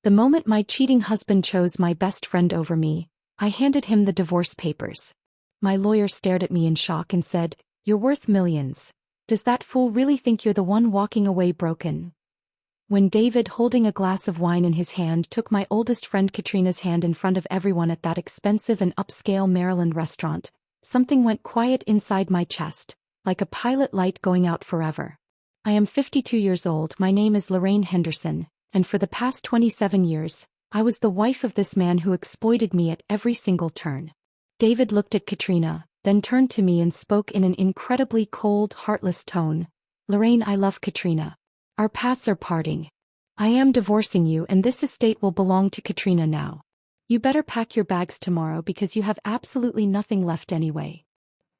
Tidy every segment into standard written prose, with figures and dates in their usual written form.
The moment my cheating husband chose my best friend over me, I handed him the divorce papers. My lawyer stared at me in shock and said, "You're worth millions. Does that fool really think you're the one walking away broken?" When David, holding a glass of wine in his hand, took my oldest friend Katrina's hand in front of everyone at that expensive and upscale Maryland restaurant, something went quiet inside my chest, like a pilot light going out forever. I am 52 years old, my name is Lorraine Henderson, and for the past 27 years, I was the wife of this man who exploited me at every single turn. David looked at Katrina, then turned to me and spoke in an incredibly cold, heartless tone. "Lorraine, I love Katrina. Our paths are parting. I am divorcing you, and this estate will belong to Katrina now. You better pack your bags tomorrow because you have absolutely nothing left anyway."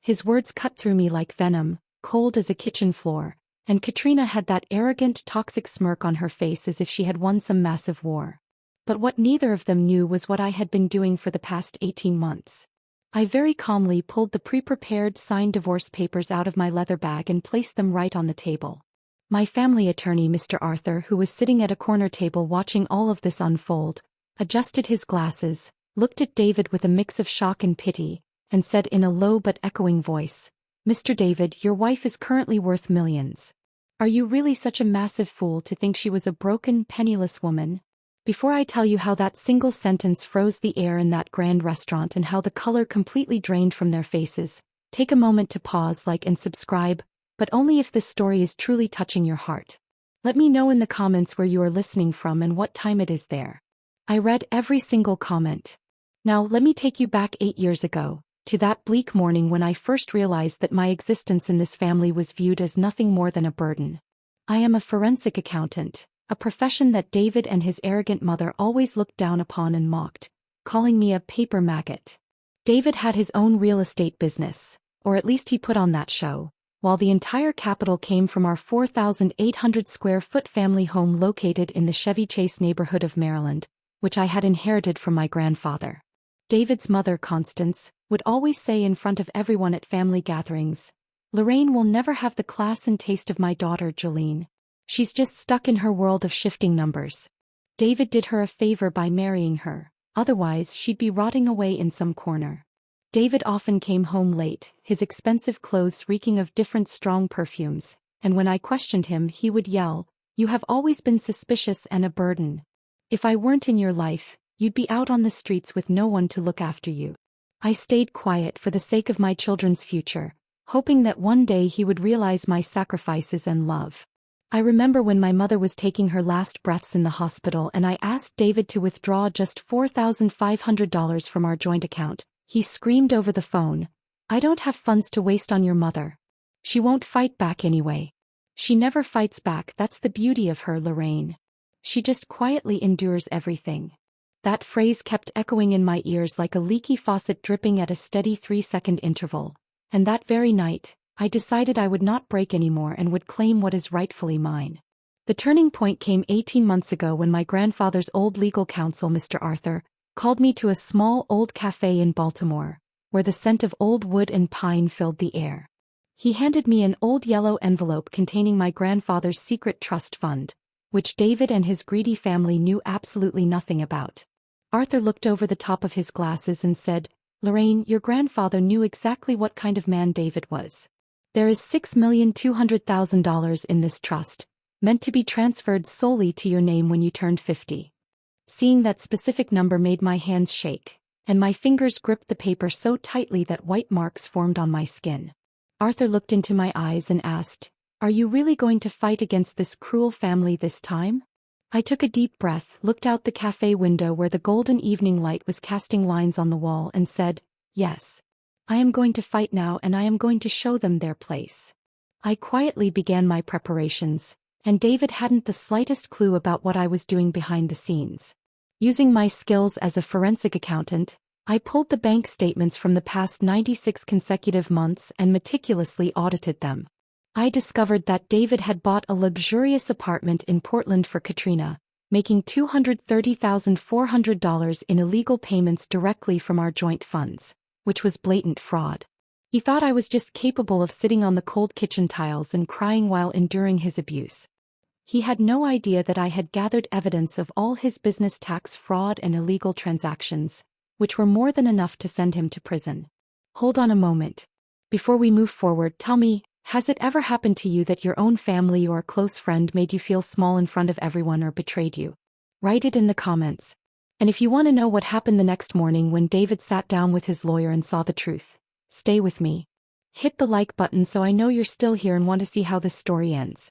His words cut through me like venom, cold as a kitchen floor, and Katrina had that arrogant, toxic smirk on her face as if she had won some massive war. But what neither of them knew was what I had been doing for the past 18 months. I very calmly pulled the pre-prepared signed divorce papers out of my leather bag and placed them right on the table. My family attorney, Mr. Arthur, who was sitting at a corner table watching all of this unfold, adjusted his glasses, looked at David with a mix of shock and pity, and said in a low but echoing voice, "Mr. David, your wife is currently worth millions. Are you really such a massive fool to think she was a broken, penniless woman?" Before I tell you how that single sentence froze the air in that grand restaurant and how the color completely drained from their faces, take a moment to pause, like, and subscribe, but only if this story is truly touching your heart. Let me know in the comments where you are listening from and what time it is there. I read every single comment. Now let me take you back 8 years ago, to that bleak morning when I first realized that my existence in this family was viewed as nothing more than a burden. I am a forensic accountant, a profession that David and his arrogant mother always looked down upon and mocked, calling me a paper maggot. David had his own real estate business, or at least he put on that show, while the entire capital came from our 4,800 square foot family home located in the Chevy Chase neighborhood of Maryland, which I had inherited from my grandfather. David's mother, Constance, would always say in front of everyone at family gatherings, "Lorraine will never have the class and taste of my daughter, Jolene. She's just stuck in her world of shifting numbers. David did her a favor by marrying her, otherwise she'd be rotting away in some corner." David often came home late, his expensive clothes reeking of different strong perfumes, and when I questioned him he would yell, "You have always been suspicious and a burden. If I weren't in your life, you'd be out on the streets with no one to look after you." I stayed quiet for the sake of my children's future, hoping that one day he would realize my sacrifices and love. I remember when my mother was taking her last breaths in the hospital and I asked David to withdraw just $4,500 from our joint account. He screamed over the phone, "I don't have funds to waste on your mother. She won't fight back anyway. She never fights back, that's the beauty of her, Lorraine. She just quietly endures everything." That phrase kept echoing in my ears like a leaky faucet dripping at a steady 3-second interval, and that very night, I decided I would not break anymore and would claim what is rightfully mine. The turning point came 18 months ago when my grandfather's old legal counsel, Mr. Arthur, called me to a small old cafe in Baltimore, where the scent of old wood and pine filled the air. He handed me an old yellow envelope containing my grandfather's secret trust fund, which David and his greedy family knew absolutely nothing about. Arthur looked over the top of his glasses and said, "Lorraine, your grandfather knew exactly what kind of man David was. There is $6,200,000 in this trust, meant to be transferred solely to your name when you turned 50. Seeing that specific number made my hands shake, and my fingers gripped the paper so tightly that white marks formed on my skin. Arthur looked into my eyes and asked, "Are you really going to fight against this cruel family this time?" I took a deep breath, looked out the cafe window where the golden evening light was casting lines on the wall and said, "Yes. I am going to fight now and I am going to show them their place." I quietly began my preparations, and David hadn't the slightest clue about what I was doing behind the scenes. Using my skills as a forensic accountant, I pulled the bank statements from the past 96 consecutive months and meticulously audited them. I discovered that David had bought a luxurious apartment in Portland for Katrina, making $230,400 in illegal payments directly from our joint funds, which was blatant fraud. He thought I was just capable of sitting on the cold kitchen tiles and crying while enduring his abuse. He had no idea that I had gathered evidence of all his business tax fraud and illegal transactions, which were more than enough to send him to prison. Hold on a moment. Before we move forward, tell me, has it ever happened to you that your own family or a close friend made you feel small in front of everyone or betrayed you? Write it in the comments. And if you want to know what happened the next morning when David sat down with his lawyer and saw the truth, stay with me. Hit the like button so I know you're still here and want to see how this story ends.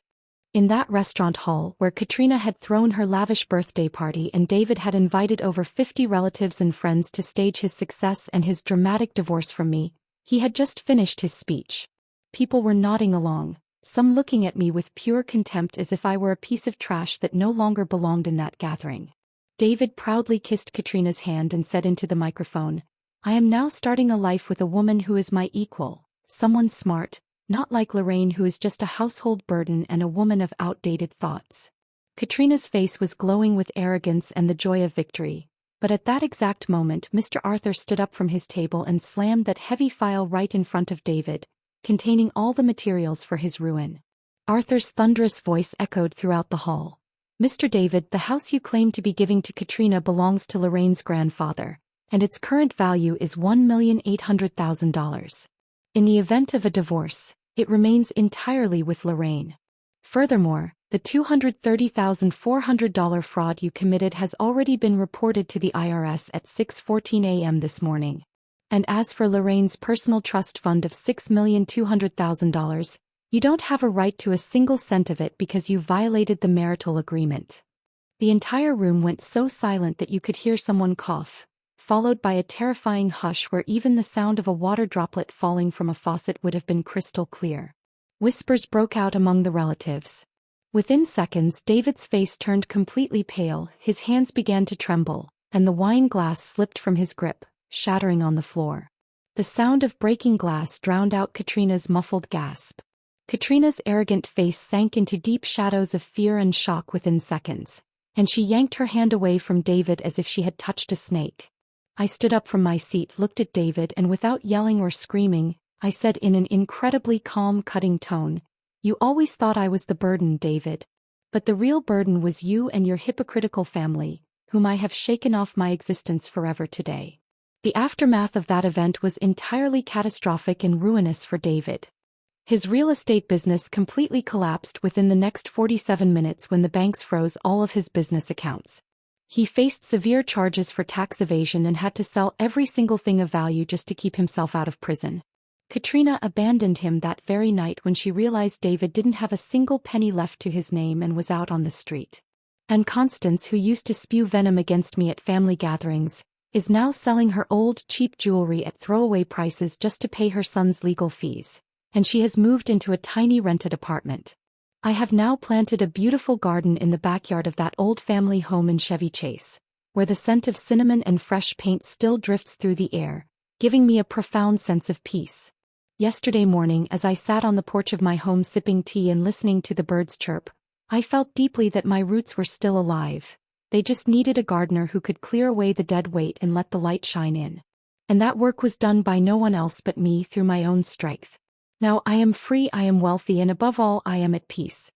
In that restaurant hall where Katrina had thrown her lavish birthday party and David had invited over 50 relatives and friends to stage his success and his dramatic divorce from me, he had just finished his speech. People were nodding along, some looking at me with pure contempt as if I were a piece of trash that no longer belonged in that gathering. David proudly kissed Katrina's hand and said into the microphone, "I am now starting a life with a woman who is my equal, someone smart, not like Lorraine who is just a household burden and a woman of outdated thoughts." Katrina's face was glowing with arrogance and the joy of victory, but at that exact moment Mr. Arthur stood up from his table and slammed that heavy file right in front of David, containing all the materials for his ruin. Arthur's thunderous voice echoed throughout the hall. "Mr. David, the house you claim to be giving to Katrina belongs to Lorraine's grandfather, and its current value is $1,800,000. In the event of a divorce, it remains entirely with Lorraine. Furthermore, the $230,400 fraud you committed has already been reported to the IRS at 6:14 a.m. this morning. And as for Lorraine's personal trust fund of $6,200,000, you don't have a right to a single cent of it because you violated the marital agreement." The entire room went so silent that you could hear someone cough, followed by a terrifying hush where even the sound of a water droplet falling from a faucet would have been crystal clear. Whispers broke out among the relatives. Within seconds, David's face turned completely pale, his hands began to tremble, and the wine glass slipped from his grip, shattering on the floor. The sound of breaking glass drowned out Katrina's muffled gasp. Katrina's arrogant face sank into deep shadows of fear and shock within seconds, and she yanked her hand away from David as if she had touched a snake. I stood up from my seat, looked at David, and without yelling or screaming, I said in an incredibly calm, cutting tone, "You always thought I was the burden, David. But the real burden was you and your hypocritical family, whom I have shaken off my existence forever today." The aftermath of that event was entirely catastrophic and ruinous for David. His real estate business completely collapsed within the next 47 minutes when the banks froze all of his business accounts. He faced severe charges for tax evasion and had to sell every single thing of value just to keep himself out of prison. Katrina abandoned him that very night when she realized David didn't have a single penny left to his name and was out on the street. And Constance, who used to spew venom against me at family gatherings, is now selling her old, cheap jewelry at throwaway prices just to pay her son's legal fees, and she has moved into a tiny rented apartment. I have now planted a beautiful garden in the backyard of that old family home in Chevy Chase, where the scent of cinnamon and fresh paint still drifts through the air, giving me a profound sense of peace. Yesterday morning, as I sat on the porch of my home sipping tea and listening to the birds chirp, I felt deeply that my roots were still alive. They just needed a gardener who could clear away the dead weight and let the light shine in. And that work was done by no one else but me through my own strength. Now I am free, I am wealthy, and above all I am at peace.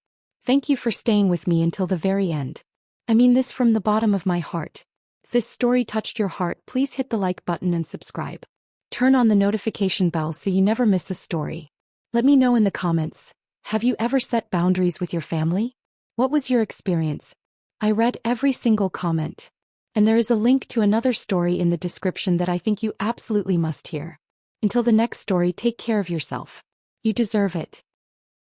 Thank you for staying with me until the very end. I mean this from the bottom of my heart. If this story touched your heart, please hit the like button and subscribe. Turn on the notification bell so you never miss a story. Let me know in the comments, have you ever set boundaries with your family? What was your experience? I read every single comment. And there is a link to another story in the description that I think you absolutely must hear. Until the next story, take care of yourself. You deserve it.